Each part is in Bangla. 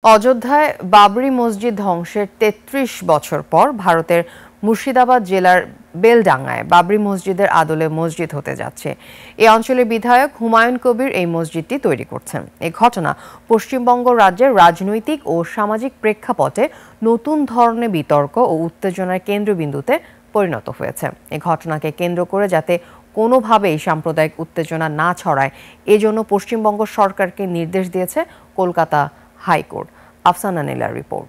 অযোধ্যায় বাবরি মসজিদ ধ্বংসের ৩৩ বছর পর ভারতের মুর্শিদাবাদ জেলার বেলডাঙ্গায় বাবরি মসজিদের আদলে মসজিদ হতে যাচ্ছে। এই অঞ্চলের বিধায়ক হুমায়ুন কবির এই মসজিদটি তৈরি করছেন। এই ঘটনা পশ্চিমবঙ্গ রাজ্যের রাজনৈতিক ও সামাজিক প্রেক্ষাপটে নতুন ধরনের বিতর্ক ও উত্তেজনার কেন্দ্রবিন্দুতে পরিণত হয়েছে। এই ঘটনাকে কেন্দ্র করে যাতে কোনোভাবেই সাম্প্রদায়িক উত্তেজনা না ছড়ায় এজন্য পশ্চিমবঙ্গ সরকারকে নির্দেশ দিয়েছে কলকাতা হাইকোর্ট। আফসানা নীলার রিপোর্ট।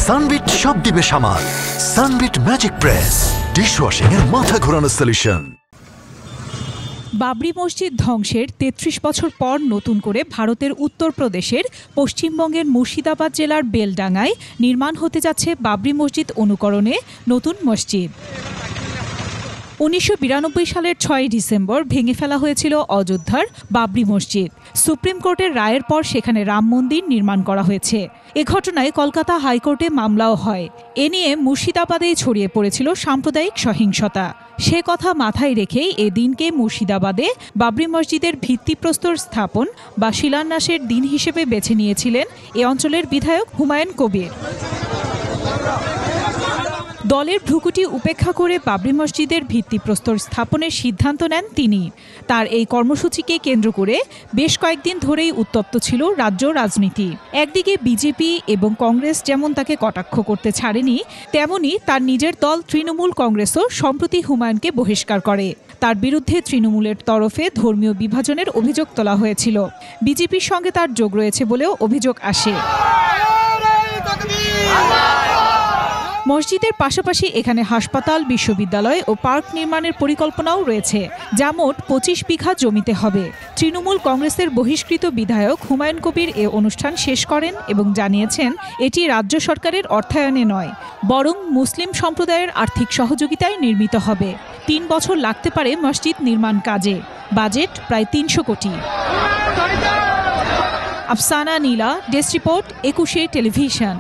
সানবিট সব দিবে সামাল। সানবিট ম্যাজিক প্রেস ডিশওয়াশিং এর মাথা ঘোরানো সলিউশন। বাবরি মসজিদ ধ্বংসের ৩৩ বছর পর নতুন করে ভারতের উত্তরপ্রদেশের পশ্চিমবঙ্গের মুর্শিদাবাদ জেলার বেলডাঙ্গায় নির্মাণ হতে যাচ্ছে বাবরি মসজিদ অনুকরণে নতুন মসজিদ। ১৯৯২ সালের ৬ ডিসেম্বর ভেঙে ফেলা হয়েছিল অযোধ্যার বাবরি মসজিদ। সুপ্রিম কোর্টের রায়ের পর সেখানে রাম মন্দির নির্মাণ করা হয়েছে। এ ঘটনায় কলকাতা হাইকোর্টে মামলাও হয়। এ নিয়ে মুর্শিদাবাদেই ছড়িয়ে পড়েছিল সাম্প্রদায়িক সহিংসতা। সে কথা মাথায় রেখেই এ দিনকে মুর্শিদাবাদে বাবরি মসজিদের ভিত্তিপ্রস্তর স্থাপন বা শিলান্যাসের দিন হিসেবে বেছে নিয়েছিলেন এ অঞ্চলের বিধায়ক হুমায়ুন কবির। দলের ভ্রুকুটি উপেক্ষা করে বাবরি মসজিদের ভিত্তিপ্রস্তর স্থাপনের সিদ্ধান্ত নেন তিনি। তার এই কর্মসূচিকে কেন্দ্র করে বেশ কয়েকদিন ধরেই উত্তপ্ত ছিল রাজ্য রাজনীতি। একদিকে বিজেপি এবং কংগ্রেস যেমন তাকে কটাক্ষ করতে ছাড়েনি, তেমনি তার নিজের দল তৃণমূল কংগ্রেসও সম্প্রতি হুমায়ুনকে বহিষ্কার করে। তার বিরুদ্ধে তৃণমূলের তরফে ধর্মীয় বিভাজনের অভিযোগ তোলা হয়েছিল। বিজেপির সঙ্গে তার যোগ রয়েছে বলেও অভিযোগ আসে। মসজিদের পাশাপাশি এখানে হাসপাতাল, বিশ্ববিদ্যালয় ও পার্ক নির্মাণের পরিকল্পনাও রয়েছে, যা মোট ২৫ বিঘা জমিতে হবে। তৃণমূল কংগ্রেসের বহিষ্কৃত বিধায়ক হুমায়ুন কবির এ অনুষ্ঠান শেষ করেন এবং জানিয়েছেন এটি রাজ্য সরকারের অর্থায়নে নয়, বরং মুসলিম সম্প্রদায়ের আর্থিক সহযোগিতায় নির্মিত হবে। ৩ বছর লাগতে পারে মসজিদ নির্মাণ কাজে। বাজেট প্রায় ৩০০ কোটি। আফসানা নীলা, ডেস্ক রিপোর্ট, ২১শে টেলিভিশন।